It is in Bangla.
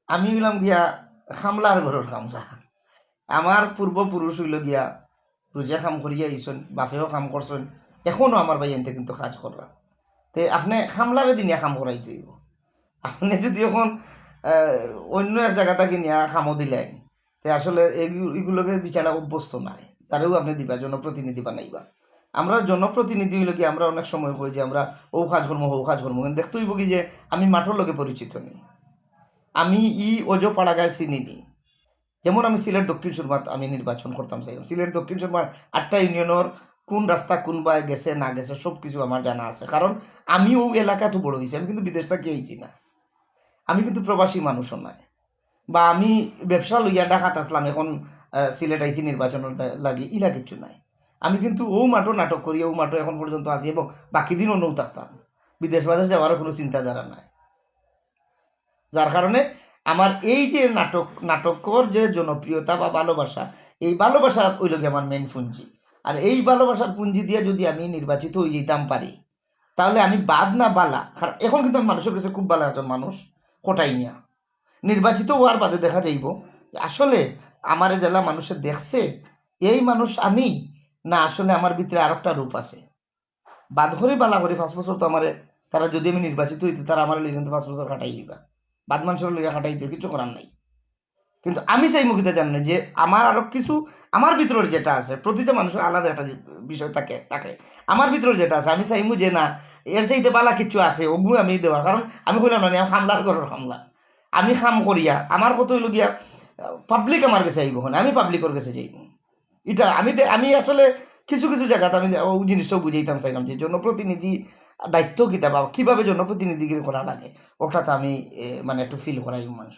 আমি হইলাম গিয়া খামলার ঘরের খামসা। আমার পূর্বপুরুষ হইল গিয়া রোজা কাম করিয়া আইসন, বাপেও কাম করছেন, এখনো আমার ভাই এনতে কিন্তু কাজ করা। তে আপনি খামলারে দিনিয়া কাম করাইতে হইব। আপনি যদি এখন অন্য এক জায়গা থেকে নিয়ে খামো দিলেন, তে আসলে এগুলোকে বিচারা অভ্যস্ত নাই, তারেও আপনি দিবা, জনপ্রতিনিধি বানাইবা। আমরা জনপ্রতিনিধি হইলে কি আমরা অনেক সময় কই যে আমরা ও কাজ করবো ও কাজ করবো, কিন্তু দেখতে হইব কি যে আমি মাঠের লগে পরিচিত নেই, আমি অজো পাড়াগায় চিনি নি। যেমন আমি সিলেট দক্ষিণ সুরমাত আমি নির্বাচন করতাম চাইলাম, সিলেট দক্ষিণ সুরমার 8টা ইউনিয়নের কোন রাস্তা কোন বা গেছে না গেছে সব কিছু আমার জানা আছে, কারণ আমি ও এলাকা তো বড় হয়েছি, আমি কিন্তু বিদেশ থেকে আইছি না, আমি কিন্তু প্রবাসী মানুষও নাই। বা আমি ব্যবসা লইয়া ঢাকাত আসলাম, এখন সিলেট আইসি নির্বাচনের লাগি, ইলা কিছু নাই। আমি কিন্তু ও মাঠও নাটক করি, ও মাঠও এখন পর্যন্ত আছি, এবং বাকি দিনও নৌ থাকতাম, বিদেশ বাদেশ যাওয়ারও কোনো চিন্তাধারা নাই। যার কারণে আমার এই যে নাটকর যে জনপ্রিয়তা বা ভালোবাসা, এই ভালোবাসা ওই লোক আমার মেন পুঞ্জি। আর এই ভালোবাসার পুঞ্জি দিয়ে যদি আমি নির্বাচিত হয়ে যেতাম পারি, তাহলে আমি বাদ না বালা, কারণ এখন কিন্তু আমি মানুষের কাছে খুব ভালো একজন মানুষ, কোটাই নিয়া নির্বাচিত হওয়ার বাদে দেখা যাইব আসলে আমার জেলা মানুষের দেখছে এই মানুষ আমি, না আসলে আমার ভিতরে আর একটা রূপ আছে। বাদ করে বালা করে 5 বছর তো আমার, তারা যদি আমি নির্বাচিত হইতে তারা আমার লিগে কিন্তু 5 বছর কাটাই দিবা, বাদ মানুষের লিগে কাটাইতে কিছু করার নাই। কিন্তু আমি সেই মুখিতে জানি যে আমার আরো কিছু, আমার ভিতরের যেটা আছে, প্রতিটা মানুষের আলাদা একটা বিষয় থাকে থাকে, আমার ভিতরে যেটা আছে আমি চাইমু যে না, এর চাইতে বালা কিছু আছে ওগু আমি দেওয়ার, কারণ আমি কইলাম না আমি হামলার ঘরের হামলা, আমি খাম করিয়া আমার কত হইল গিয়া পাবলিক আমার কাছে আইব, আমি পাবলিকের কাছে যাইব। এটা আমি আসলে কিছু কিছু জায়গাতে আমি ও জিনিসটাও বুঝাইতাম চাইলাম যে জনপ্রতিনিধি দায়িত্ব কিতা বা কিভাবে জনপ্রতিনিধি করা লাগে, ওটাতে আমি মানে একটু ফিল করাই মানুষ।